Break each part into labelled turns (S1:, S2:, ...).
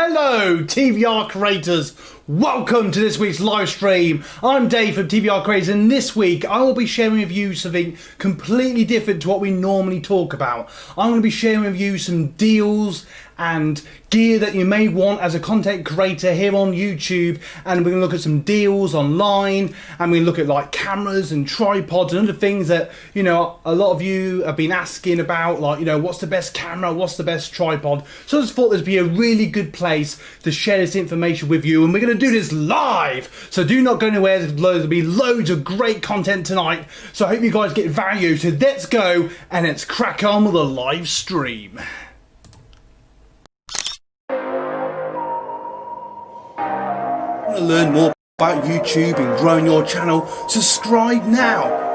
S1: Hello TVR creators, welcome to this week's live stream. I'm Dave from TVR Creators, and this week I will be sharing with you something completely different to what we normally talk about. I'm going to be sharing with you some deals and gear that you may want as a content creator here on YouTube, and we're going to look at some deals online, and we look at like cameras and tripods and other things that, you know, a lot of you have been asking about, like, you know, what's the best camera, what's the best tripod. So I just thought this would be a really good place to share this information with you, and we're going to do this live, so do not go anywhere. There'll be loads of great content tonight, so I hope you guys get value. So let's go and let's crack on with the live stream. Want to learn more about YouTube and growing your channel? Subscribe now.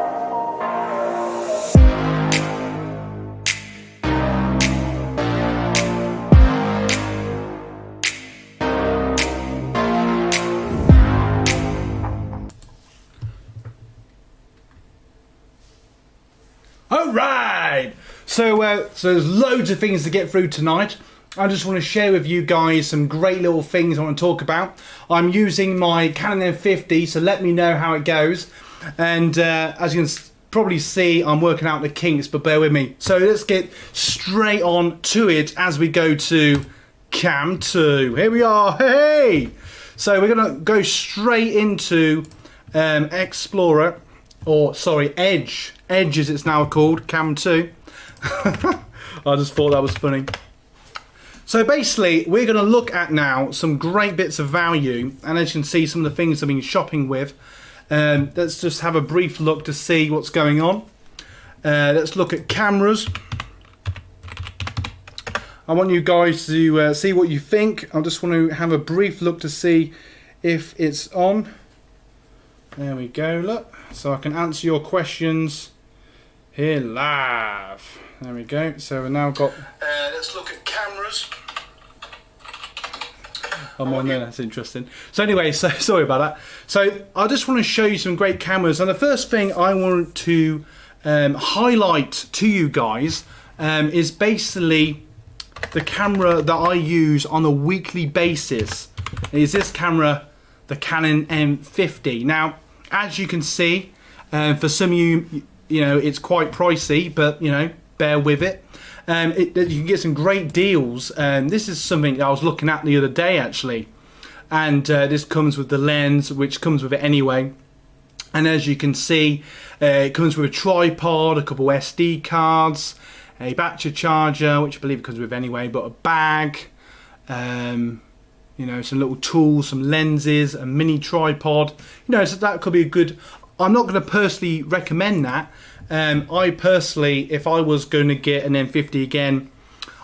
S1: Alright, so there's loads of things to get through tonight. I just want to share with you guys some great little things I want to talk about. I'm using my Canon M50, so let me know how it goes. And as you can probably see, I'm working out the kinks, but bear with me. So let's get straight on to it as we go to Cam 2. Here we are, hey! So we're going to go straight into Explorer, or sorry, Edge. Edge as it's now called, Cam 2. I just thought that was funny. So basically, we're going to look at now some great bits of value, and as you can see, some of the things I've been shopping with. Let's just have a brief look to see what's going on. Let's look at cameras. I want you guys to see what you think. I just want to have a brief look to see if it's on. There we go, look. So I can answer your questions here live. There we go. So we've now got... let's look at cameras. I'm on there, that's interesting. So anyway, so sorry about that. So I just want to show you some great cameras. And the first thing I want to highlight to you guys is basically the camera that I use on a weekly basis. Is this camera, the Canon M50. Now, as you can see, for some of you, you know, it's quite pricey, but, you know, bear with it. You can get some great deals. This is something I was looking at the other day, actually. And this comes with the lens, which comes with it anyway. And as you can see, it comes with a tripod, a couple SD cards, a battery charger, which I believe it comes with anyway, but a bag, you know, some little tools, some lenses, a mini tripod. You know, so that could be a good... I'm not going to personally recommend that. I personally, if I was going to get an M50 again,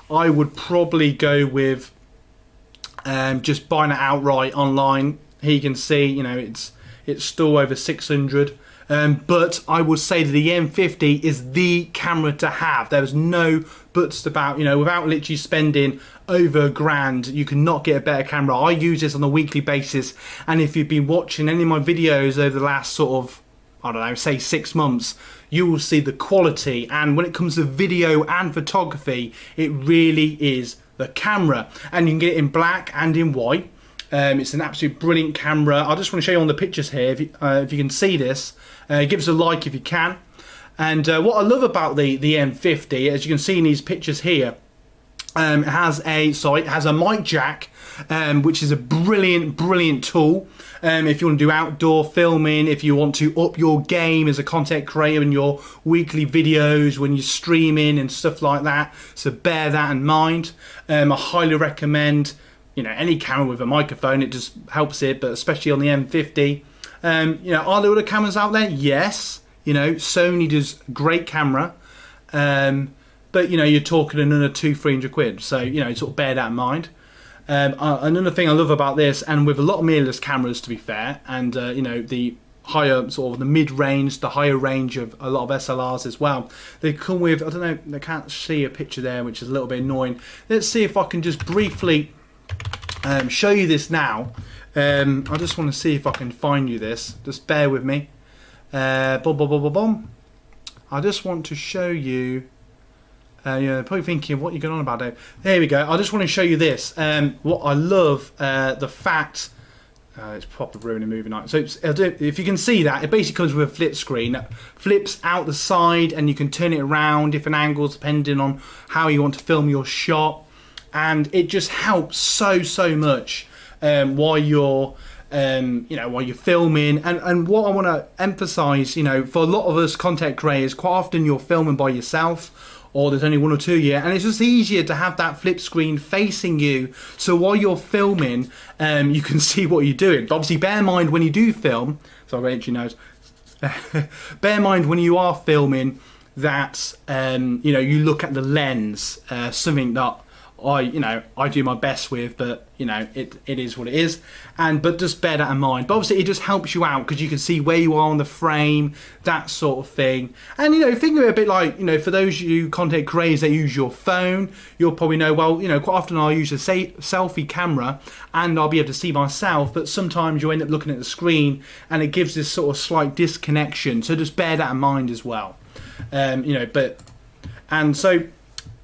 S1: I would probably go with just buying it outright online. Here you can see, you know, it's still over 600. But I would say that the M50 is the camera to have. There's no buts about, you know, without literally spending over £1,000, you cannot get a better camera. I use this on a weekly basis, and if you've been watching any of my videos over the last sort of, I don't know, say 6 months, you will see the quality. And when it comes to video and photography, it really is the camera. And you can get it in black and in white. It's an absolute brilliant camera. I just want to show you on the pictures here, if you can see this. Give us a like if you can. And what I love about the M50, as you can see in these pictures here, it has a mic jack, which is a brilliant tool. If you want to do outdoor filming, if you want to up your game as a content creator in your weekly videos, when you're streaming and stuff like that, so bear that in mind. I highly recommend, you know, any camera with a microphone. It just helps it, but especially on the M50. You know, are there other cameras out there? Yes. You know, Sony does great camera. But, you know, you're talking another 200-300 quid. So, you know, sort of bear that in mind. Another thing I love about this, and with a lot of mirrorless cameras, to be fair, and, you know, the higher, sort of the mid-range, the higher range of a lot of SLRs as well, they come with, I don't know, I can't see a picture there, which is a little bit annoying. Let's see if I can just briefly show you this now. I just want to see if I can find you this. Just bear with me. Boom, boom, boom, boom, boom. I just want to show you You're probably thinking, what are you going on about, Dave? There we go. I just want to show you this. What I love, the fact... it's proper ruining movie night. So if you can see that, it basically comes with a flip screen that flips out the side, and you can turn it around different angles depending on how you want to film your shot. And it just helps so much while you're while you're filming. And what I want to emphasize, for a lot of us content creators, quite often you're filming by yourself, or there's only one or two here, and it's just easier to have that flip screen facing you, so while you're filming, you can see what you're doing. But obviously bear in mind when you do film, sorry, I itchy nose, bear in mind when you are filming that you look at the lens, something that I do my best with, but it is what it is. But just bear that in mind. But obviously it just helps you out because you can see where you are on the frame, that sort of thing. And think of it a bit like, for those of you content creators that use your phone, you'll probably know, well, quite often I'll use a selfie camera and I'll be able to see myself, but sometimes you end up looking at the screen and it gives this sort of slight disconnection. So just bear that in mind as well.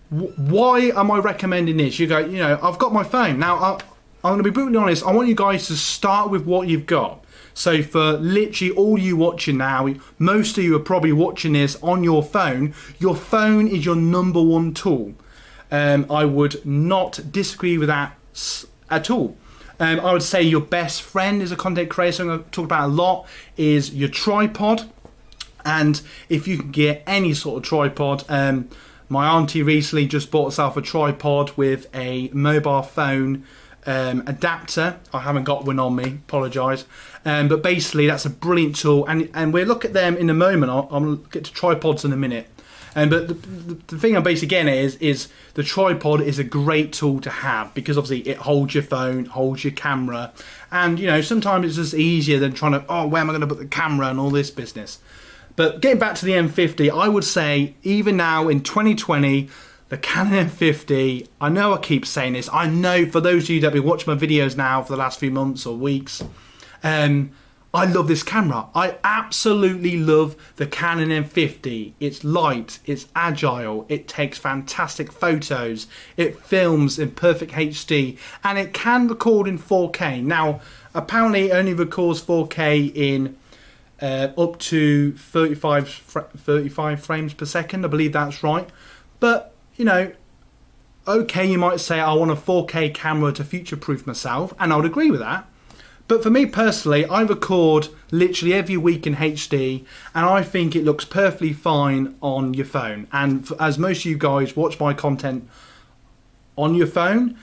S1: Why am I recommending this? You go, I've got my phone. Now, I'm going to be brutally honest, I want you guys to start with what you've got. So for literally all you watching now, most of you are probably watching this on your phone. Your phone is your number one tool. I would not disagree with that at all. I would say your best friend as a content creator, something I've talked about a lot, is your tripod. And if you can get any sort of tripod, my auntie recently just bought herself a tripod with a mobile phone adapter. I haven't got one on me, apologise. But basically that's a brilliant tool, and we'll look at them in a moment. I'll get to tripods in a minute. But the thing I'm basically getting at is the tripod is a great tool to have, because obviously it holds your phone, holds your camera, and sometimes it's just easier than trying to, where am I going to put the camera and all this business. But getting back to the M50, I would say even now in 2020, the Canon M50, I know I keep saying this, I know for those of you that have been watching my videos now for the last few months or weeks, I love this camera. I absolutely love the Canon M50. It's light, it's agile, it takes fantastic photos, it films in perfect HD, and it can record in 4K. Now, apparently it only records 4K in up to 35 frames per second, I believe that's right. But okay, you might say I want a 4K camera to future-proof myself, and I would agree with that. But for me personally, I record literally every week in HD, and I think it looks perfectly fine on your phone. And as most of you guys watch my content on your phone,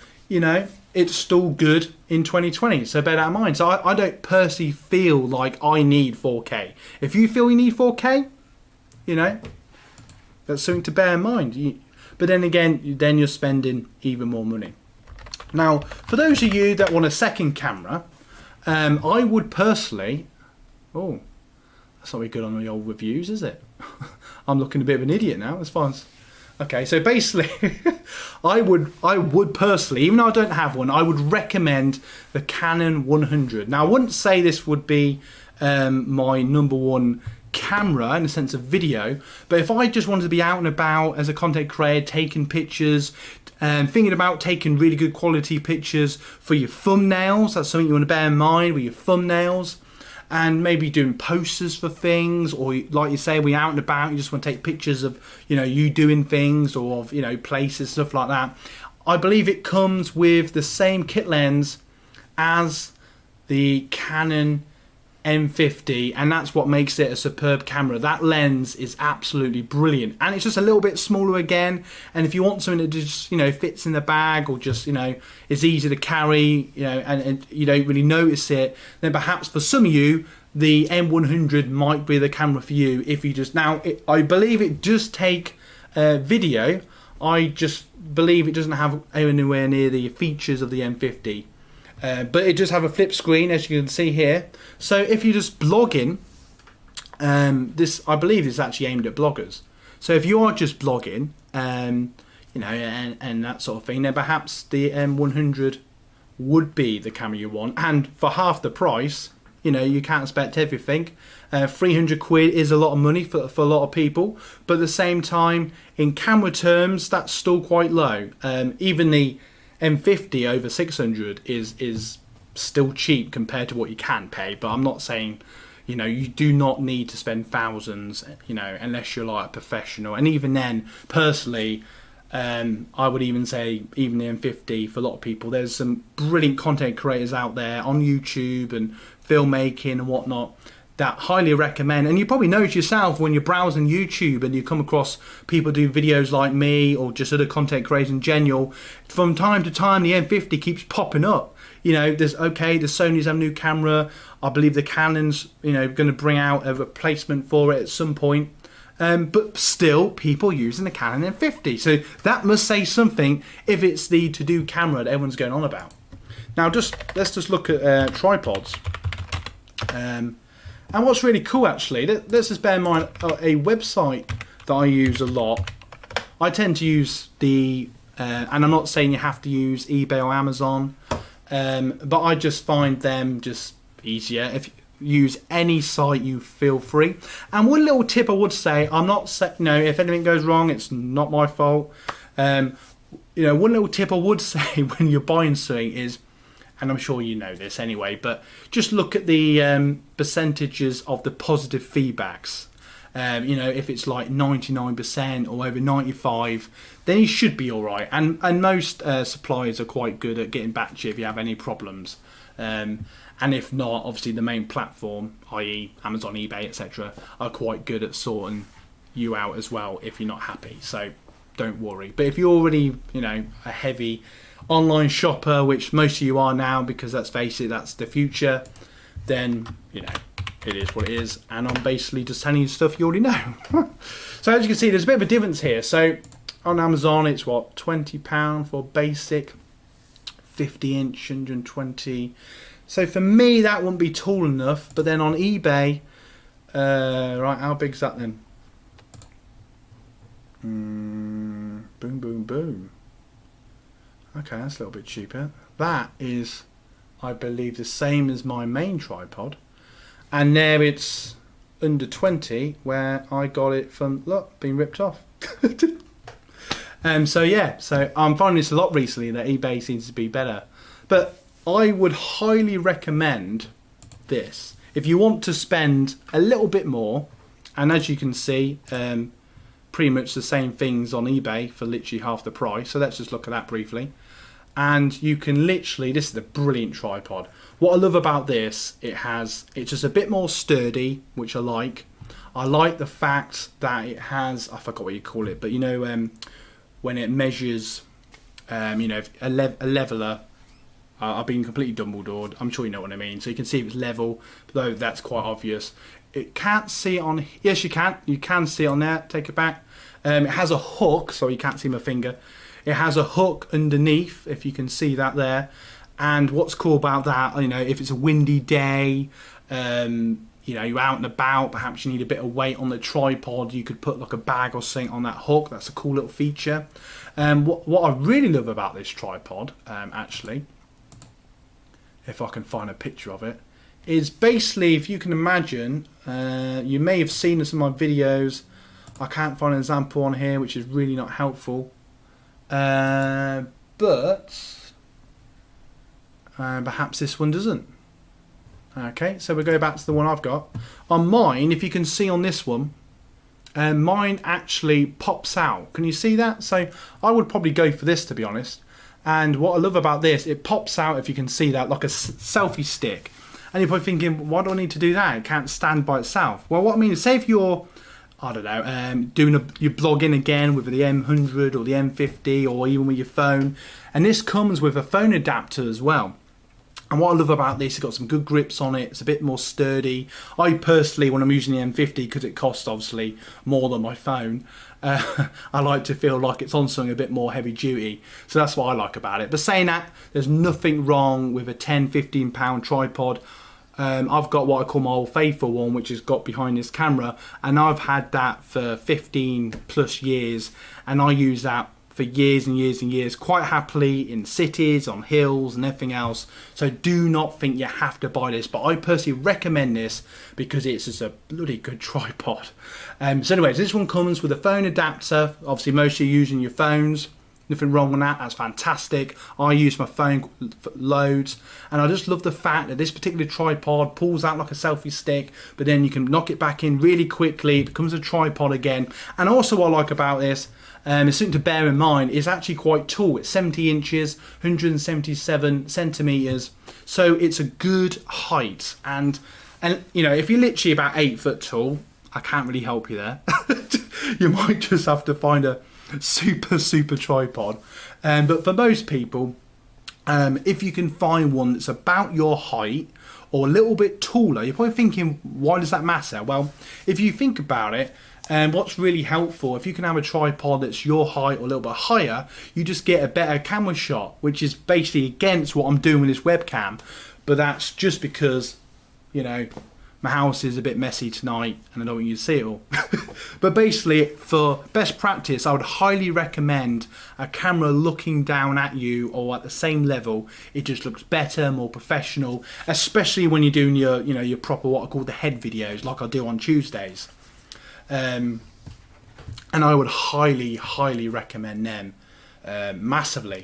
S1: it's still good in 2020, so bear that in mind. So I don't personally feel like I need 4K. If you feel you need 4K, that's something to bear in mind. But then again, you're spending even more money. Now, for those of you that want a second camera, I would personally... Oh, that's not very good on the old reviews, is it? I'm looking a bit of an idiot now, as far as... Okay, so basically, I would personally, even though I don't have one, I would recommend the Canon 100. Now, I wouldn't say this would be my number one camera in the sense of video, but if I just wanted to be out and about as a content creator, taking pictures, thinking about taking really good quality pictures for your thumbnails, that's something you want to bear in mind with your thumbnails. And maybe doing posters for things, or like you say, we out and about, you just want to take pictures of, you doing things, or of, places, stuff like that. I believe it comes with the same kit lens as the Canon M50, and that's what makes it a superb camera. That lens is absolutely brilliant, and it's just a little bit smaller again. And if you want something that just fits in the bag, or just is easy to carry, and you don't really notice it, then perhaps for some of you the M100 might be the camera for you. If you just I believe it does take video. I just believe it doesn't have anywhere near the features of the M50. But it does have a flip screen, as you can see here. So if you're just blogging, this, I believe, is actually aimed at bloggers. So if you are just blogging, and that sort of thing, then perhaps the M100 would be the camera you want. And for half the price, You know, you can't expect everything. 300 quid is a lot of money for a lot of people, but at the same time, in camera terms, that's still quite low. Even the M50 over 600 is still cheap compared to what you can pay, but I'm not saying, you know, you do not need to spend thousands, you know, unless you're like a professional. And even then, personally, I would even say even the M50 for a lot of people, there's some brilliant content creators out there on YouTube and filmmaking and whatnot that highly recommend. And you probably know it yourself when you're browsing YouTube and you come across people do videos like me or just other content creators in general. From time to time, the M50 keeps popping up. You know, the Sony's have a new camera. I believe the Canon's, you know, going to bring out a replacement for it at some point. But still, people using the Canon M50. So that must say something if it's the to-do camera that everyone's going on about. Now, let's just look at tripods. And what's really cool, actually, let's just bear in mind a website that I use a lot. I tend to use and I'm not saying you have to use eBay or Amazon, but I just find them just easier. If you use any site, you feel free. And one little tip I would say, I'm not, you know, if anything goes wrong, it's not my fault. You know, one little tip I would say when you're buying something is, and I'm sure you know this anyway, but just look at the percentages of the positive feedbacks. You know, if it's like 99% or over 95%, then you should be all right. And most suppliers are quite good at getting back to you if you have any problems. And if not, obviously the main platform, i.e. Amazon, eBay, etc., are quite good at sorting you out as well if you're not happy. So don't worry. But if you're already, you know, a heavy online shopper, which most of you are now, because let's face it, that's the future, then, you know, it is what it is. And I'm basically just telling you stuff you already know. So as you can see, there's a bit of a difference here. So on Amazon, it's what, £20 for basic, 50-inch, 120. So for me, that wouldn't be tall enough. But then on eBay, right, how big's that then? Boom, boom, boom. Okay, that's a little bit cheaper. That is, I believe, the same as my main tripod. And there it's under 20, where I got it from, look, being ripped off. So yeah, so I'm finding this a lot recently that eBay seems to be better. But I would highly recommend this. If you want to spend a little bit more, and as you can see, pretty much the same things on eBay for literally half the price. So let's just look at that briefly. And you can literally, this is a brilliant tripod. What I love about this, it's just a bit more sturdy, which I like. I like the fact that it has, I forgot what you call it, but you know, when it measures, you know, a leveler. I've been completely Dumbledored. I'm sure you know what I mean. So you can see if it's level, though that's quite obvious. It can't see it on, yes you can. You can see it on there, take it back. It has a hook, so you can't see my finger. It has a hook underneath, if you can see that there. And what's cool about that, you know, if it's a windy day, you know, you're out and about, perhaps you need a bit of weight on the tripod, you could put like a bag or something on that hook. That's a cool little feature. What I really love about this tripod, actually, if I can find a picture of it, is basically, if you can imagine, you may have seen this in my videos. I can't find an example on here, which is really not helpful. But perhaps this one doesn't. Okay, so we'll go back to the one I've got. On mine, if you can see on this one, mine actually pops out. Can you see that? So I would probably go for this, to be honest. And what I love about this, it pops out, if you can see that, like a selfie stick. And you're probably thinking, why do I need to do that? It can't stand by itself. Well, what I mean is, say if you're, I don't know, you're blogging again with the M100 or the M50 or even with your phone. And this comes with a phone adapter as well. And what I love about this, it's got some good grips on it. It's a bit more sturdy. I personally, when I'm using the M50, because it costs obviously more than my phone, I like to feel like it's on something a bit more heavy duty. So that's what I like about it. But saying that, there's nothing wrong with a 10, 15 pound tripod. I've got what I call my old faithful one, which has got behind this camera, and I've had that for 15 plus years, and I use that for years and years and years, quite happily in cities, on hills and everything else. So do not think you have to buy this, but I personally recommend this because it's just a bloody good tripod. So anyways, this one comes with a phone adapter. Obviously most of you using your phones. Nothing wrong with that, that's fantastic. I use my phone for loads, and I just love the fact that this particular tripod pulls out like a selfie stick, but then you can knock it back in really quickly, it becomes a tripod again. And also what I like about this, is something to bear in mind, is actually quite tall. It's 70 inches, 177 centimetres, so it's a good height. And you know, if you're literally about 8 foot tall, I can't really help you there. You might just have to find a super tripod, but for most people, if you can find one that's about your height or a little bit taller, you're probably thinking, why does that matter? Well, if you think about it, what's really helpful, if you can have a tripod that's your height or a little bit higher, you just get a better camera shot, which is basically against what I'm doing with this webcam. But that's just because, you know, my house is a bit messy tonight and I don't want you to see it all. But basically, for best practice, I would highly recommend a camera looking down at you or at the same level. It just looks better, more professional, especially when you're doing your, you know, your proper, what I call the head videos, like I do on Tuesdays. And I would highly recommend them massively.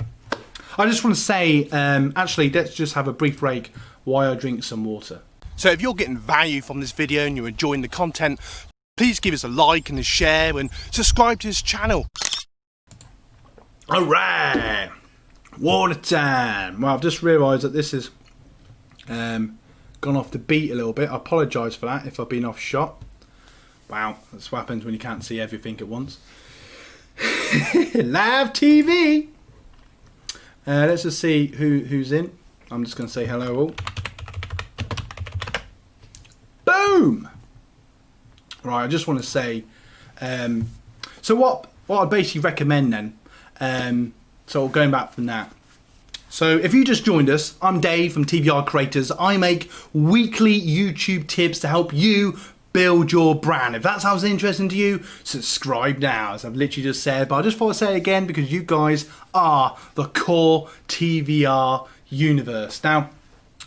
S1: I just want to say, actually, let's just have a brief break while I drink some water. So if you're getting value from this video and you're enjoying the content, please give us a like and a share and subscribe to this channel. Alright, water time. Well, I've just realised that this has gone off the beat a little bit. I apologise for that if I've been off shot. Wow, that's what happens when you can't see everything at once. Live TV. Let's just see who's in. I'm just going to say hello all. Boom! Right, I just want to say, so what I basically recommend then, so going back from that. So if you just joined us, I'm Dave from TVR Creators. I make weekly YouTube tips to help you build your brand. If that sounds interesting to you, subscribe now, as I've literally just said. But I just thought I'd say it again because you guys are the core TVR universe. Now,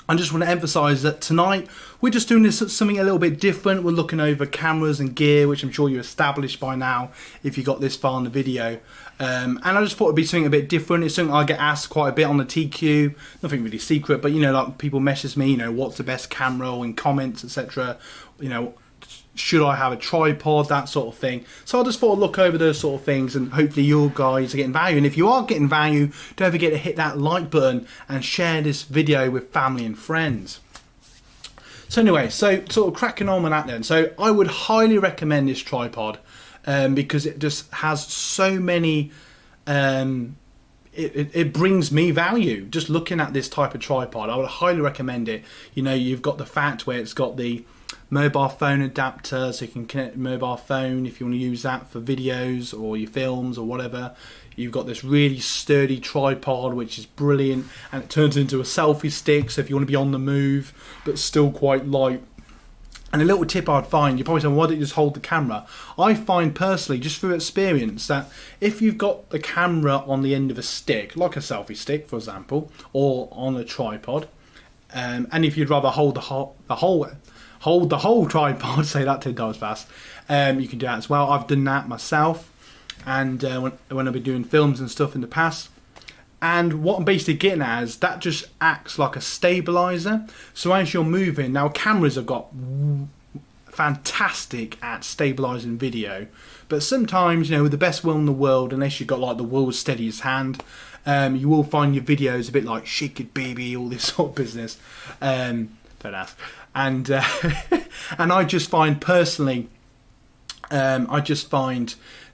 S1: I just want to emphasise that tonight we're just doing this something a little bit different. We're looking over cameras and gear, which I'm sure you're established by now if you got this far in the video. And I just thought it'd be something a bit different. It's something I get asked quite a bit on the TQ. Nothing really secret, but you know, like people message me, you know, what's the best camera, or in comments, etc. You know, should I have a tripod, that sort of thing. So I just thought I'd look over those sort of things, and hopefully you guys are getting value. And if you are getting value, don't forget to hit that like button and share this video with family and friends. So anyway, so sort of cracking on with that then. So I would highly recommend this tripod because it just has so many, it brings me value. Just looking at this type of tripod, I would highly recommend it. You know, you've got the fact where it's got the mobile phone adapter, so you can connect your mobile phone if you want to use that for videos or your films or whatever. You've got this really sturdy tripod, which is brilliant, and it turns into a selfie stick, so if you want to be on the move but still quite light. And a little tip I'd find, you're probably saying, why don't you just hold the camera? I find personally, just through experience, that if you've got the camera on the end of a stick, like a selfie stick for example, or on a tripod, and if you'd rather hold the whole tripod, say that 10 times fast, you can do that as well. I've done that myself, and when I've been doing films and stuff in the past. And what I'm basically getting at is that just acts like a stabilizer. So as you're moving, now cameras have got fantastic at stabilizing video, but sometimes, you know, with the best will in the world, unless you've got like the world's steadiest hand, you will find your videos a bit like shake it baby, all this sort of business. Don't ask. And and I just find personally,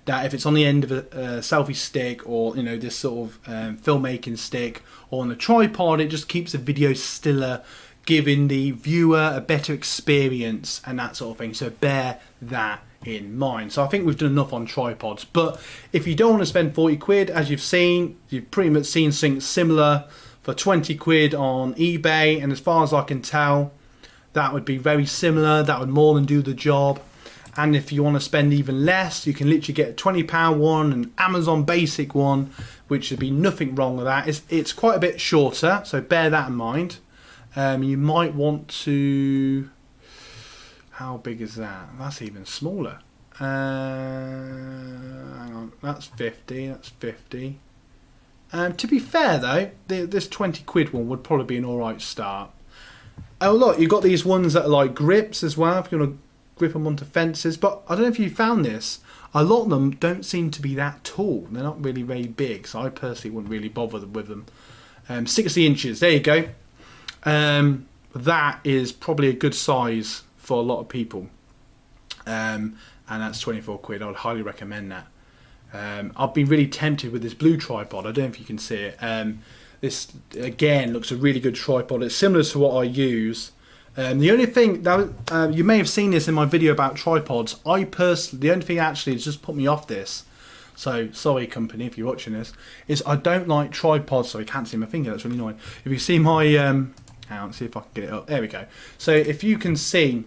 S1: that if it's on the end of a selfie stick, or you know, this sort of filmmaking stick, or on a tripod, it just keeps the video stiller, giving the viewer a better experience and that sort of thing. So bear that in mind. So I think we've done enough on tripods, but if you don't want to spend 40 quid, as you've seen, you've pretty much seen something similar for 20 quid on eBay, and as far as I can tell, that would be very similar. That would more than do the job. And if you want to spend even less, you can literally get a £20 one, an Amazon basic one, which would be nothing wrong with that. It's quite a bit shorter, so bear that in mind. You might want to... How big is that? That's even smaller. Hang on, that's 50, that's 50. To be fair though, this 20 quid one would probably be an alright start. Oh look, you've got these ones that are like grips as well, if you want to grip them onto fences. But I don't know if you found this, a lot of them don't seem to be that tall. They're not really very big, so I personally wouldn't really bother with them. 60 inches, there you go. That is probably a good size for a lot of people. And that's 24 quid, I would highly recommend that. I've been really tempted with this blue tripod, I don't know if you can see it. This again looks a really good tripod, it's similar to what I use. The only thing that you may have seen this in my video about tripods, I personally, the only thing actually that's just put me off this, so sorry company if you're watching this, is I don't like tripods. So you can't see my finger, that's really annoying. If you see my hang on, see if I can get it up, there we go. So if you can see,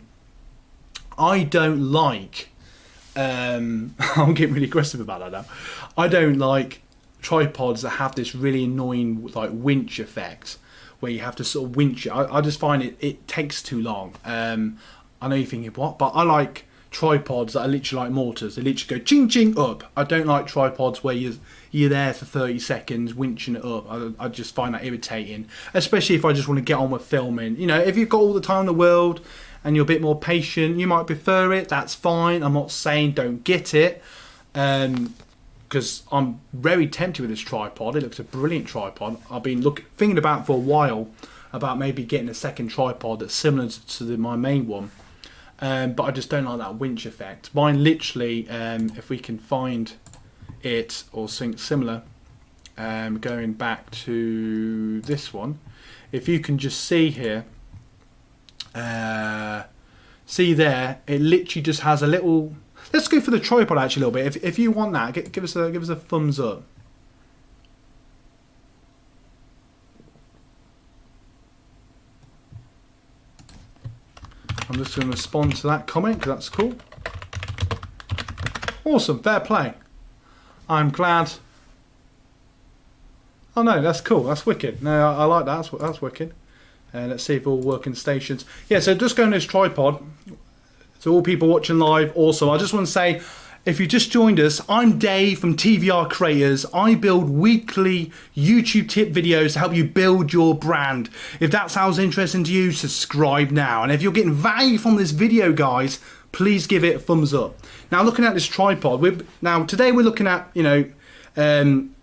S1: I don't like I'm getting really aggressive about that now. I don't like tripods that have this really annoying like winch effect where you have to sort of winch it. I just find it takes too long. I know you're thinking what, but I like tripods that are literally like mortars. They literally go ching ching up. I don't like tripods where you're there for 30 seconds winching it up. I just find that irritating, especially if I just want to get on with filming. You know, if you've got all the time in the world and you're a bit more patient, you might prefer it, that's fine. I'm not saying don't get it, because I'm very tempted with this tripod. It looks a brilliant tripod. I've been thinking about for a while about maybe getting a second tripod that's similar to my main one, but I just don't like that winch effect. Mine literally, if we can find it or something similar, going back to this one, if you can just see here, see there, it literally just has a little. Let's go for the tripod actually a little bit. If you want that, give us a thumbs up. I'm just going to respond to that comment because that's cool. Awesome, fair play. I'm glad. Oh no, that's cool. That's wicked. No, I like that. That's wicked. Let's see if all working stations. Yeah, so just going to this tripod. To all people watching live, also, I just want to say, if you just joined us, I'm Dave from TVR Creators. I build weekly YouTube tip videos to help you build your brand. If that sounds interesting to you, subscribe now. And if you're getting value from this video, guys, please give it a thumbs up. Now, looking at this tripod, today we're looking at, you know,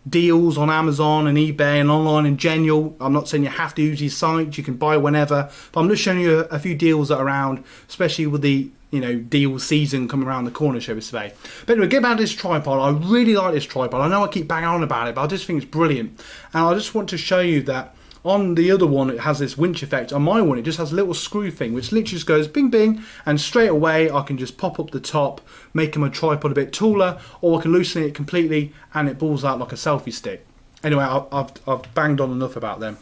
S1: deals on Amazon and eBay and online in general. I'm not saying you have to use these sites, you can buy whenever, but I'm just showing you a few deals that are around, especially with the, you know, deal season coming around the corner, shall we say. But anyway, get back to this tripod. I really like this tripod. I know I keep banging on about it, but I just think it's brilliant. And I just want to show you that on the other one, it has this winch effect. On my one, it just has a little screw thing, which literally just goes bing bing, and straight away I can just pop up the top, making my tripod a bit taller, or I can loosen it completely and it balls out like a selfie stick. Anyway, I've banged on enough about them.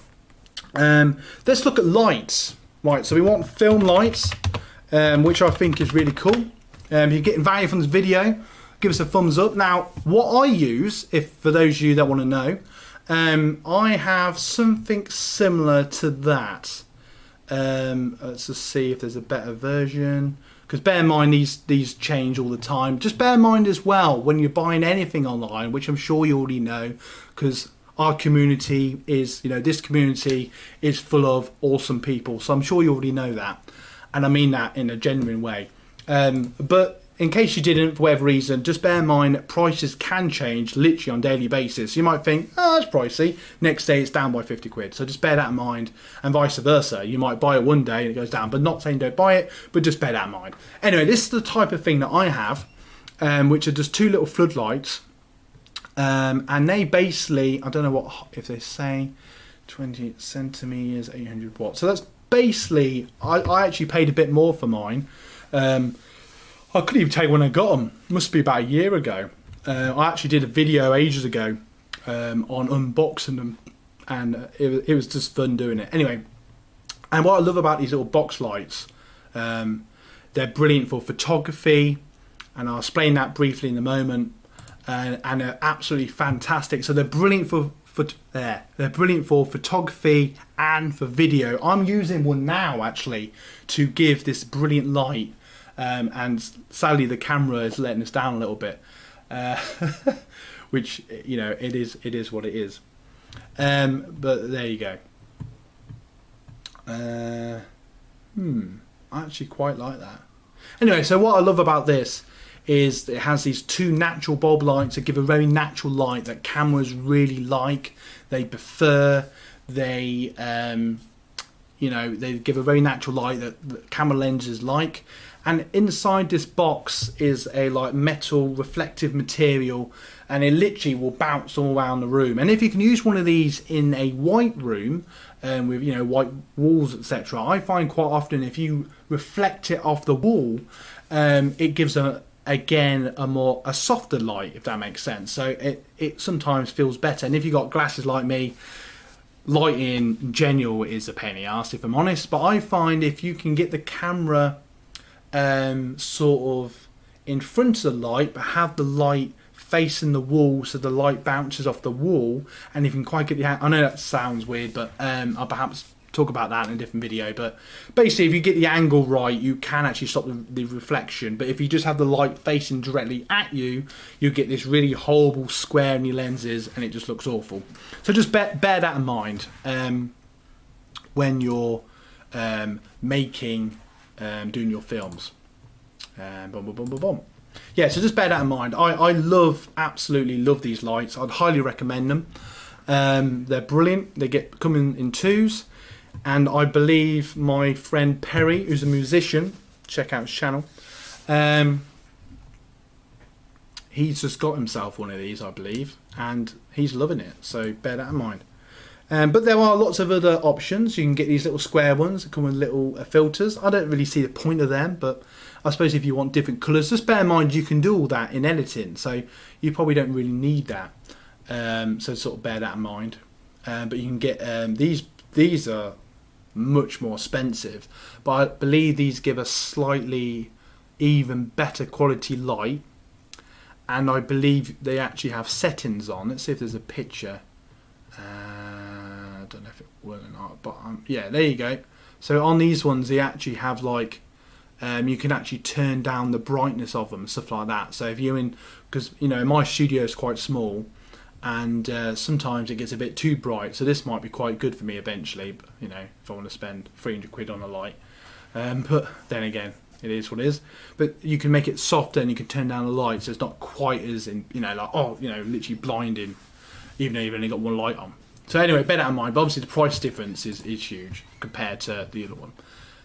S1: Let's look at lights. Right, so we want film lights, which I think is really cool. If you're getting value from this video, give us a thumbs up. Now, what I use, if for those of you that want to know, I have something similar to that. Let's just see if there's a better version. Because bear in mind, these change all the time. Just bear in mind as well, when you're buying anything online, which I'm sure you already know, because our community is, you know, this community is full of awesome people. So I'm sure you already know that. And I mean that in a genuine way. But in case you didn't, for whatever reason, just bear in mind that prices can change literally on a daily basis. You might think, oh, that's pricey. Next day it's down by 50 quid. So just bear that in mind, and vice versa. You might buy it one day and it goes down, but not saying don't buy it, but just bear that in mind. Anyway, this is the type of thing that I have, which are just two little floodlights. And they basically, I don't know what, if they say 20 centimeters, 800 watts. So that's basically, I actually paid a bit more for mine. I couldn't even tell you when I got them. Must be about a year ago. I actually did a video ages ago on unboxing them, and it was just fun doing it. Anyway, and what I love about these little box lights, they're brilliant for photography. and I'll explain that briefly in a moment. And they're absolutely fantastic. So they're brilliant they're brilliant for photography and for video. I'm using one now actually to give this brilliant light, and sadly the camera is letting us down a little bit, which, you know, it is what it is. But there you go. I actually quite like that. Anyway, so what I love about this is it has these two natural bulb lights that give a very natural light that cameras really like. They prefer. They, you know, they give a very natural light that camera lenses like. And inside this box is a like metal reflective material, and it literally will bounce all around the room. And if you can use one of these in a white room, with, you know, white walls, etc., I find quite often if you reflect it off the wall, it gives a softer light, if that makes sense. So it sometimes feels better. And if you've got glasses like me, lighting in general is a pain in the arse, if I'm honest. But I find if you can get the camera sort of in front of the light, but have the light facing the wall so the light bounces off the wall, and you can quite get the, I know that sounds weird, but I'll perhaps talk about that in a different video. But basically, if you get the angle right, you can actually stop the reflection. But if you just have the light facing directly at you, you get this really horrible square in your lenses, and it just looks awful. So just bear that in mind when you're doing your films. Yeah, so just bear that in mind. I absolutely love these lights. I'd highly recommend them. They're brilliant. They come in twos. And I believe my friend Perry, who's a musician, check out his channel, he's just got himself one of these, I believe, and he's loving it. So bear that in mind. But there are lots of other options. You can get these little square ones that come with little filters. I don't really see the point of them, but I suppose if you want different colours, just bear in mind you can do all that in editing, so you probably don't really need that. So sort of bear that in mind. But you can get these are much more expensive, but I believe these give a slightly even better quality light, and I believe they actually have settings on. Let's see if there's a picture. I don't know if it will or not, but yeah, there you go. So on these ones, they actually have like you can actually turn down the brightness of them and stuff like that. So if you're in, because you know my studio is quite small, and sometimes it gets a bit too bright, so this might be quite good for me eventually, but, you know, if I want to spend 300 quid on a light. But then again, it is what it is. But you can make it softer, and you can turn down the light so it's not quite as in, you know, like, oh, you know, literally blinding, even though you've only got one light on. So anyway, bear that in mind. But obviously the price difference is huge compared to the other one.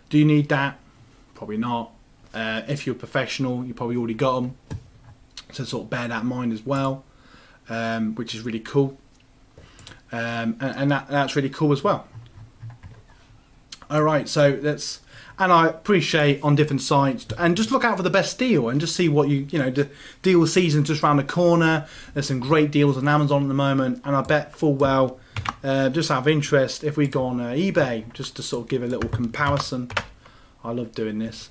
S1: Do you need that? Probably not. If you're a professional, you probably already got them, so sort of bear that in mind as well. Which is really cool, and that's really cool as well. Alright, so that's, and I appreciate on different sites, and just look out for the best deal and just see what you know, the deal season just around the corner. There's some great deals on Amazon at the moment, and I bet full well, just out of interest, if we go on eBay just to sort of give a little comparison. I love doing this.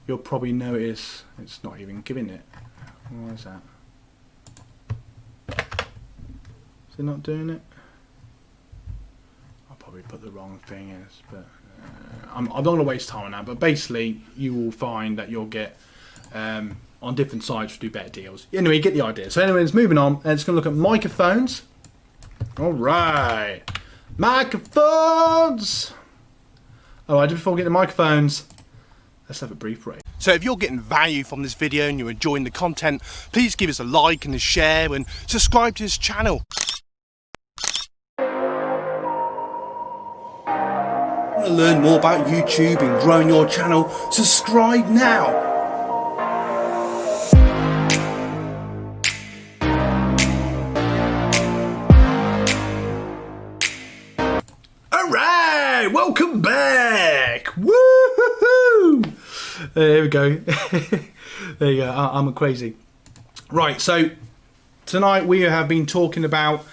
S1: You'll probably notice it's not even giving it. Why is that? Is it not doing it? I'll probably put the wrong thing in, but I'm not going to waste time on that. But basically, you will find that you'll get on different sites do better deals. Anyway, you get the idea. So anyways, moving on. It's going to look at microphones. All right, microphones. All right, just before we get the microphones, let's have a brief break. So if you're getting value from this video and you're enjoying the content, please give us a like and a share and subscribe to this channel. Want to learn more about YouTube and growing your channel? Subscribe now. Alright, welcome back. Woohoo! There we go. There you go. I'm crazy. Right, so tonight we have been talking about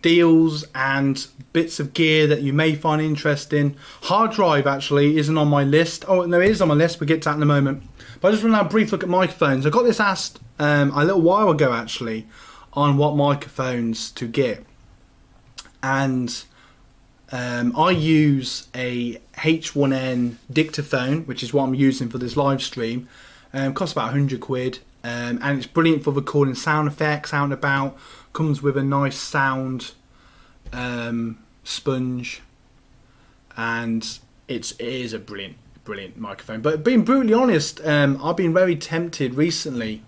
S1: deals and bits of gear that you may find interesting. Hard drive actually isn't on my list. Oh no, it is on my list. We'll get to that in a moment. But I just want to have a brief look at microphones. I got this asked a little while ago actually on what microphones to get, and I use a H1N dictaphone, which is what I'm using for this live stream. Costs about 100 quid, and it's brilliant for recording sound effects out and about. Comes with a nice sound sponge, and it is a brilliant microphone. But being brutally honest, I've been very tempted recently,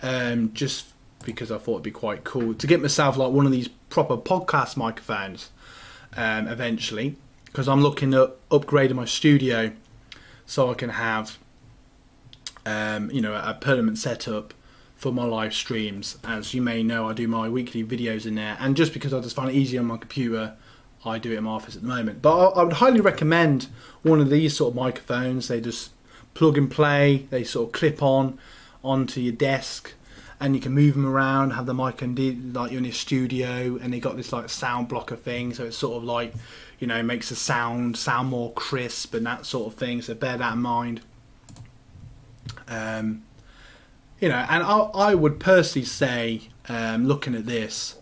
S1: just because I thought it'd be quite cool to get myself like one of these proper podcast microphones eventually, because I'm looking at upgrading my studio so I can have a permanent setup for my live streams. As you may know, I do my weekly videos in there, and just because I just find it easier on my computer, I do it in my office at the moment. But I would highly recommend one of these sort of microphones. They just plug and play, they sort of clip on onto your desk, and you can move them around, have the mic and like you're in your studio, and they got this like sound blocker thing, so it's sort of like, makes the sound more crisp and that sort of thing, so bear that in mind. And I would personally say, looking at this,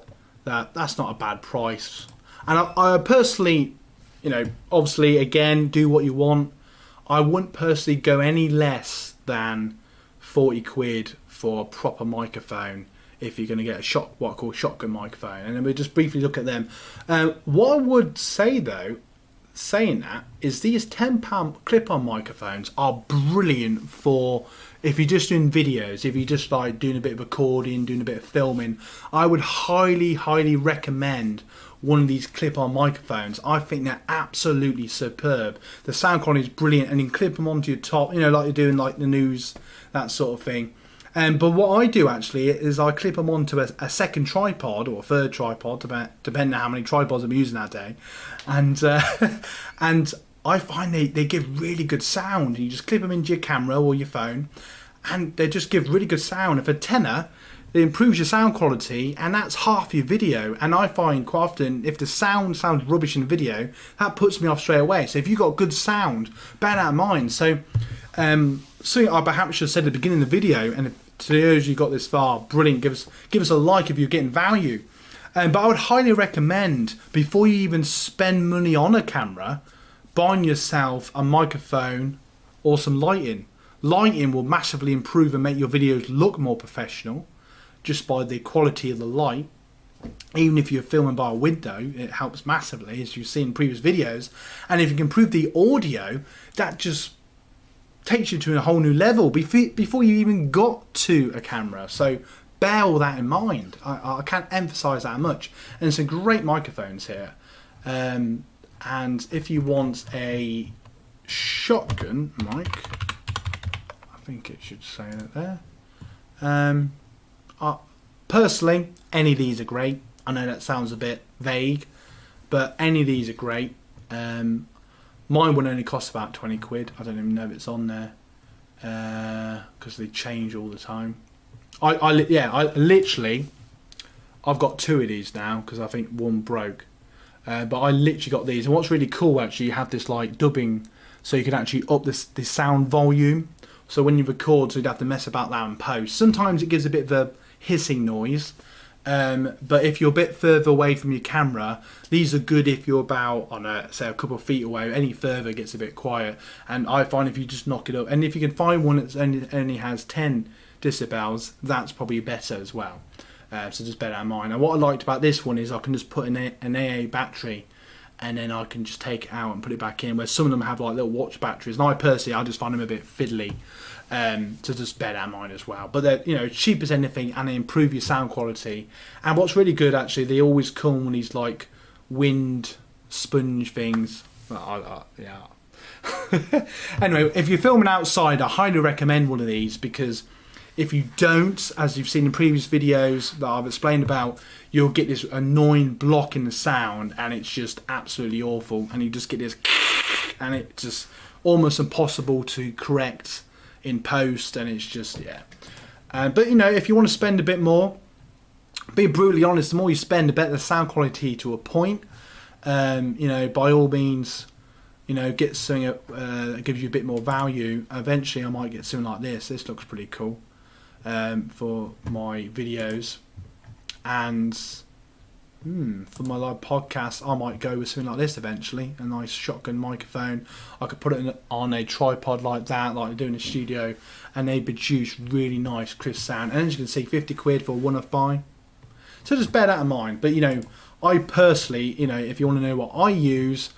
S1: that's not a bad price. And I personally, obviously, again, do what you want. I wouldn't personally go any less than 40 quid for a proper microphone if you're going to get what I call shotgun microphone. And then we'll just briefly look at them. What I would say, though, saying that, is these £10 clip-on microphones are brilliant for if you're just doing videos, if you're just like doing a bit of recording, doing a bit of filming. I would highly recommend one of these clip-on microphones. I think they're absolutely superb. The sound quality is brilliant, and you can clip them onto your top, like you're doing like the news, that sort of thing. But what I do actually is I clip them onto a second tripod or a third tripod, depending on how many tripods I'm using that day, and I find they give really good sound. You just clip them into your camera or your phone, and they just give really good sound. And for tenner, it improves your sound quality, and that's half your video. And I find quite often, if the sound sounds rubbish in the video, that puts me off straight away. So if you've got good sound, bear that in mind. So something I perhaps should have said at the beginning of the video, and to those you got this far, brilliant. Give us a like if you're getting value. But I would highly recommend, before you even spend money on a camera, buying yourself a microphone or some lighting. Lighting will massively improve and make your videos look more professional just by the quality of the light. Even if you're filming by a window, it helps massively, as you've seen in previous videos. And if you can improve the audio, that just takes you to a whole new level before you even got to a camera. So bear all that in mind. I can't emphasize that much. And some great microphones here. And if you want a shotgun mic, I think it should say that there. Personally, any of these are great. I know that sounds a bit vague, but any of these are great. Mine would only cost about 20 quid. I don't even know if it's on there because they change all the time. I literally, I've got two of these now because I think one broke. But I literally got these, and what's really cool actually, you have this like dubbing, so you can actually up this sound volume. So when you record, so you'd have to mess about that in post. Sometimes it gives a bit of a hissing noise. But if you're a bit further away from your camera, these are good if you're about, say a couple of feet away. Any further gets a bit quiet. And I find if you just knock it up, and if you can find one that only has 10 decibels, that's probably better as well. So just bear that in mind. And what I liked about this one is I can just put an AA battery, and then I can just take it out and put it back in, where some of them have like little watch batteries, and I just find them a bit fiddly. So just bear that in mind as well. But they're cheap as anything, and they improve your sound quality. And what's really good actually, they always come with these like wind sponge things. Yeah. Anyway, if you're filming outside, I highly recommend one of these, because if you don't, as you've seen in previous videos that I've explained about, you'll get this annoying block in the sound, and it's just absolutely awful. And you just get this, and it's just almost impossible to correct in post, and it's just, yeah. But if you want to spend a bit more, be brutally honest, the more you spend, the better the sound quality to a point. By all means, you know, get something that gives you a bit more value. Eventually I might get something like this. This looks pretty cool for my videos. And for my live podcast, I might go with something like this eventually. A nice shotgun microphone. I could put it on a tripod like that, like I do in the studio, and they produce really nice crisp sound. And as you can see, 50 quid for a one-off buy. So just bear that in mind. But you know, I personally, you know, if you want to know what I use,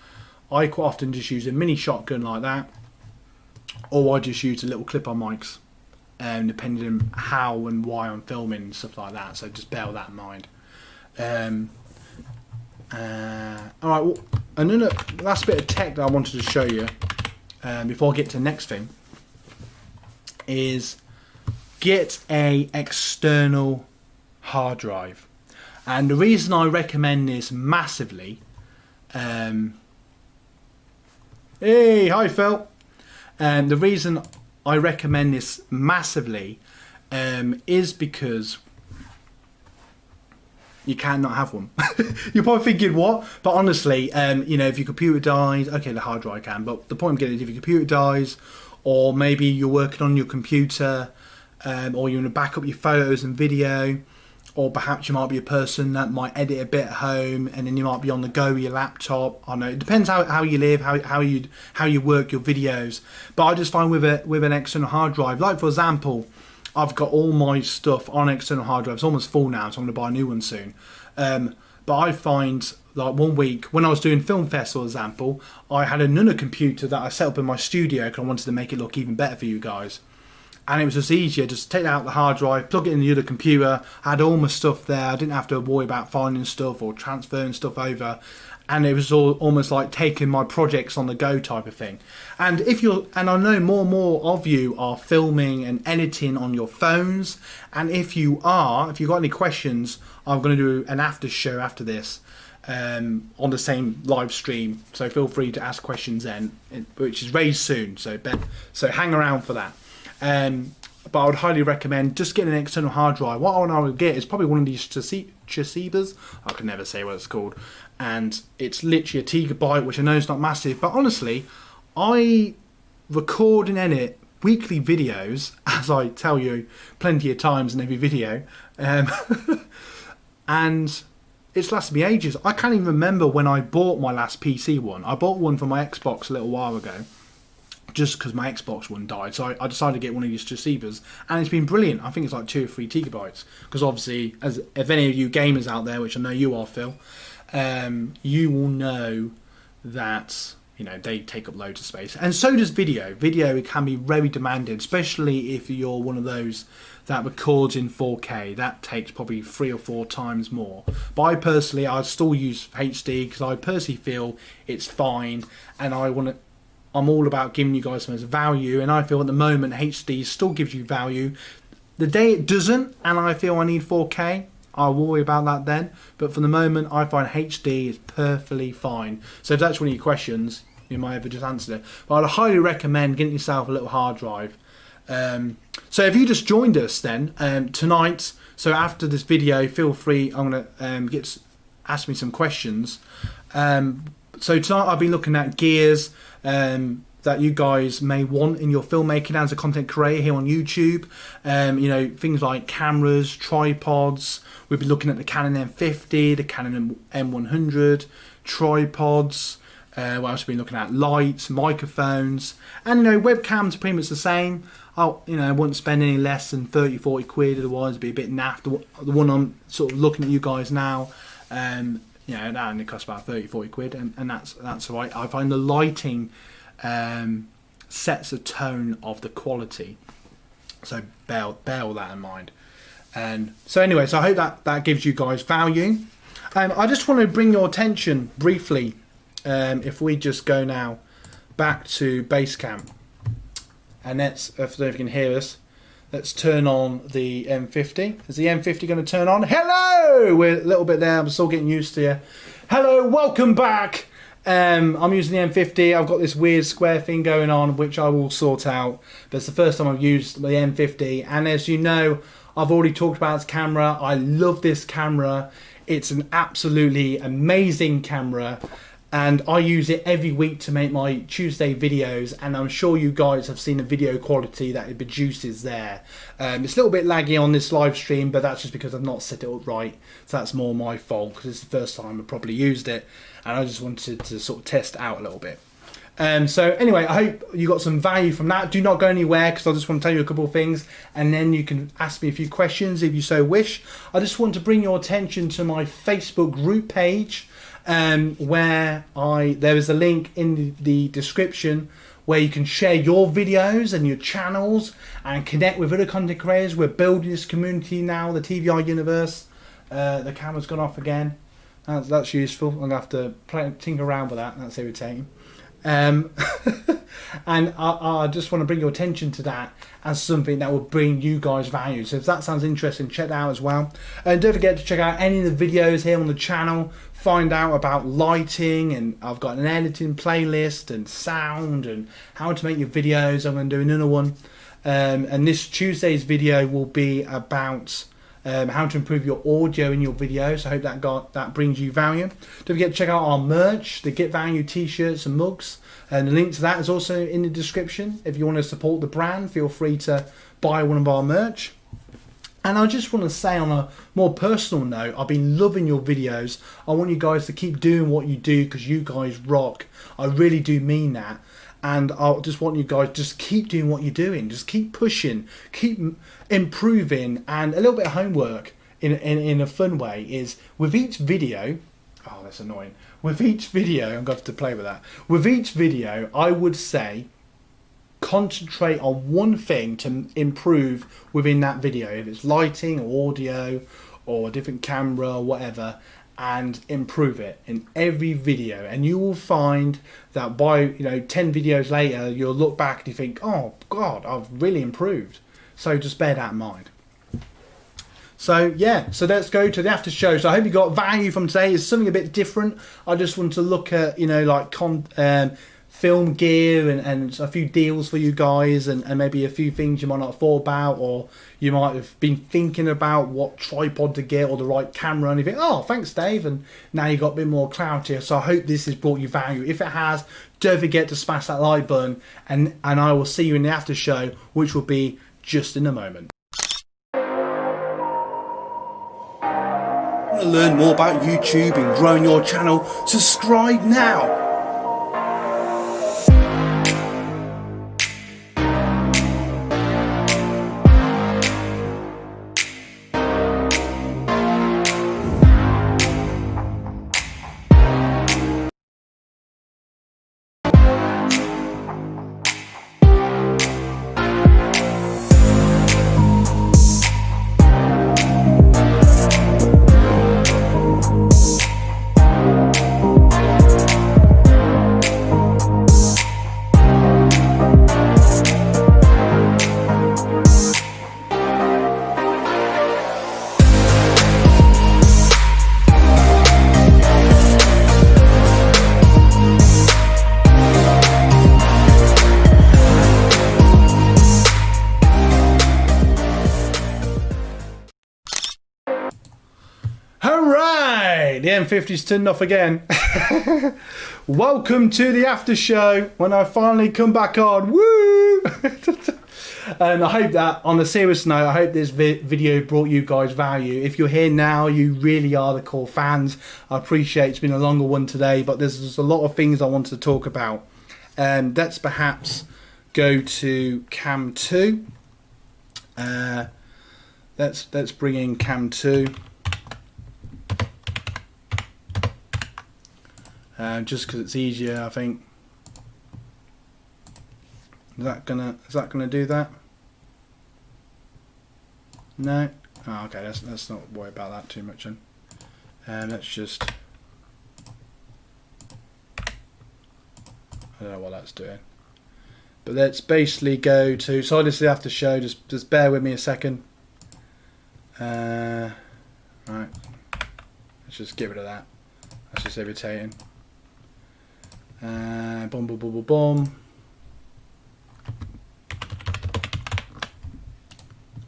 S1: I quite often just use a mini shotgun like that, or I just use a little clip-on mics, depending on how and why I'm filming and stuff like that. So just bear that in mind. Alright, well, another last bit of tech that I wanted to show you before I get to the next thing is get a external hard drive. And the reason I recommend this massively, hey, hi Phil. The reason I recommend this massively is because you cannot have one. You're probably thinking what? But honestly, you know, if your computer dies, okay, the hard drive can, but the point I'm getting is if your computer dies, or maybe you're working on your computer, or you want to back up your photos and video, or perhaps you might be a person that might edit a bit at home and then you might be on the go with your laptop. I don't know, it depends how you live, how you work your videos. But I just find with an external hard drive, like for example, I've got all my stuff on external hard drive. It's almost full now, so I'm going to buy a new one soon. But I find, like 1 week, when I was doing Film Fest, for example, I had another computer that I set up in my studio because I wanted to make it look even better for you guys. And it was just easier, just take out the hard drive, plug it in the other computer, I had all my stuff there. I didn't have to worry about finding stuff or transferring stuff over. And it was all almost like taking my projects on the go type of thing. And I know more and more of you are filming and editing on your phones. And if you've got any questions, I'm going to do an after show after this on the same live stream. So feel free to ask questions then, which is raised soon. So hang around for that. But I would highly recommend just getting an external hard drive. What I would get is probably one of these Toshiba's. I can never say what it's called. And it's literally a gigabyte, which I know is not massive. But honestly, I record and edit weekly videos, as I tell you plenty of times in every video. And it's lasted me ages. I can't even remember when I bought my last PC one. I bought one for my Xbox a little while ago, just because my Xbox one died. So I decided to get one of these Toshiba's, and it's been brilliant. I think it's like 2 or 3 gigabytes. Because obviously, if any of you gamers out there, which I know you are, Phil, you will know that, you know, they take up loads of space. And so does video. Video can be very demanding, especially if you're one of those that records in 4K. That takes probably 3 or 4 times more. But I still use HD because I personally feel it's fine, and I'm all about giving you guys some value, and I feel at the moment HD still gives you value. The day it doesn't, and I feel I need 4K, I'll worry about that then. But for the moment, I find HD is perfectly fine. So if that's one of your questions, you might have just answered it. But I'd highly recommend getting yourself a little hard drive. So if you just joined us then tonight, so after this video, feel free. I'm gonna ask me some questions. So tonight I've been looking at gears that you guys may want in your filmmaking as a content creator here on YouTube. You know, things like cameras, tripods. We've been looking at the Canon M50, the Canon M100, tripods. What else have we been looking at? Lights, microphones, and you know, webcams are pretty much the same. I wouldn't spend any less than 30-40 quid, otherwise it'd be a bit naff. The one I'm sort of looking at you guys now, you know, that only costs about 30-40 quid, and that's all right. I find the lighting sets a tone of the quality, so bear all that in mind. And so anyway, so I hope that gives you guys value. I just want to bring your attention briefly, if we just go now back to Basecamp, and let's, if you can hear us, let's turn on the M50. Is the M50 going to turn on? Hello! We're a little bit there. I'm still getting used to you. Hello, welcome back. I'm using the M50. I've got this weird square thing going on, which I will sort out. But it's the first time I've used the M50. And as you know, I've already talked about this camera. I love this camera. It's an absolutely amazing camera. and I use it every week to make my Tuesday videos, and I'm sure you guys have seen the video quality that it produces there. It's a little bit laggy on this live stream, but that's just because I've not set it up right, so that's more my fault, because it's the first time I've probably used it, and I just wanted to sort of test it out a little bit. So anyway, I hope you got some value from that. Do not go anywhere, because I just want to tell you a couple of things, and then you can ask me a few questions if you so wish. I just want to bring your attention to my Facebook group page, where there is a link in the description where you can share your videos and your channels and connect with other content creators. We're building this community now, the TVI universe. The camera's gone off again. That's useful. I'm gonna have to tinker around with that. That's irritating. And I just want to bring your attention to that as something that will bring you guys value. So if that sounds interesting, check that out as well. And don't forget to check out any of the videos here on the channel. Find out about lighting, and I've got an editing playlist and sound and how to make your videos. I'm going to do another one. And this Tuesday's video will be about how to improve your audio in your videos. I hope that brings you value. Don't forget to check out our merch, the Get Value t-shirts and mugs, and the link to that is also in the description. If you want to support the brand, feel free to buy one of our merch. And I just want to say, on a more personal note, I've been loving your videos. I want you guys to keep doing what you do, because you guys rock. I really do mean that. And I just want you guys just keep doing what you're doing. Just keep pushing, keep improving. And a little bit of homework in a fun way is, with each video, oh, that's annoying. With each video, I'm going to have to play with that. With each video, I would say, concentrate on one thing to improve within that video. If it's lighting or audio or a different camera or whatever, and improve it in every video, and you will find that by 10 videos later you'll look back and you think, oh god, I've really improved. So just bear that in mind. So yeah, so let's go to the after show. So I hope you got value from today. It's something a bit different. I just want to look at film gear and a few deals for you guys, and maybe a few things you might not have thought about, or you might have been thinking about what tripod to get or the right camera, and you think, oh thanks Dave, and now you got a bit more clarity. So I hope this has brought you value. If it has, don't forget to smash that like button, and I will see you in the after show, which will be just in a moment. Want to learn more about YouTube and growing your channel? Subscribe now. The M50's turned off again. Welcome to the after show, when I finally come back on. Woo! And I hope that, on a serious note, I hope this video brought you guys value. If you're here now, you really are the core fans. I appreciate it's been a longer one today, but there's just a lot of things I want to talk about. Let's perhaps go to cam 2. Let's bring in cam 2. Just because it's easier, I think. Is that gonna do that? No. Oh, okay. Let's not worry about that too much then. Let's just. I don't know what that's doing. But let's basically go to. So this is the after show. Just bear with me a second. Right. Let's just get rid of that. That's just irritating. Boom, boom, boom, boom, boom.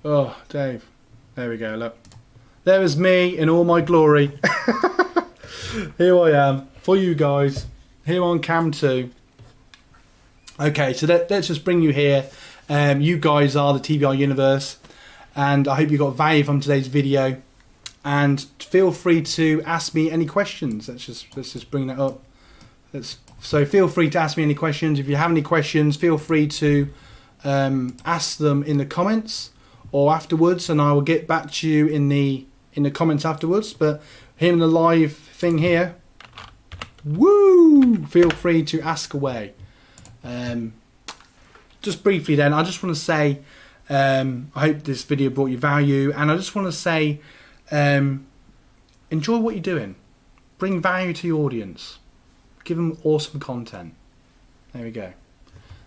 S1: Oh, Dave. There we go, look. There is me in all my glory. Here I am for you guys. Here on cam 2. Okay, so let's just bring you here. You guys are the TVR universe, and I hope you got value from today's video. And feel free to ask me any questions. Let's just bring that up. So feel free to ask me any questions. If you have any questions, feel free to ask them in the comments or afterwards, and I will get back to you in the comments afterwards. But here in the live thing here, woo! Feel free to ask away. Just briefly then, I just want to say I hope this video brought you value, and I just want to say enjoy what you're doing. Bring value to your audience. Give them awesome content. There we go.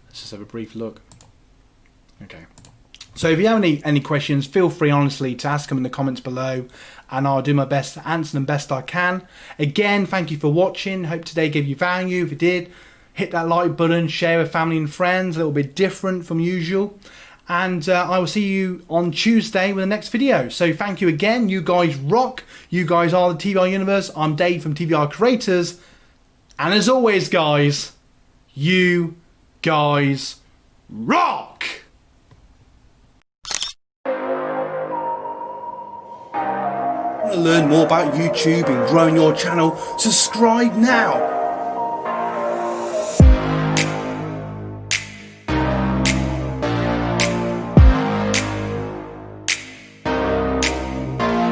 S1: Let's just have a brief look. Okay. So if you have any questions, feel free honestly to ask them in the comments below, and I'll do my best to answer them best I can. Again, thank you for watching. Hope today gave you value. If it did, hit that like button, share with family and friends, a little bit different from usual. And I will see you on Tuesday with the next video. So thank you again. You guys rock. You guys are the TVR universe. I'm Dave from TVR Creators. And as always, guys, you guys rock! Want to learn more about YouTube and growing your channel? Subscribe now!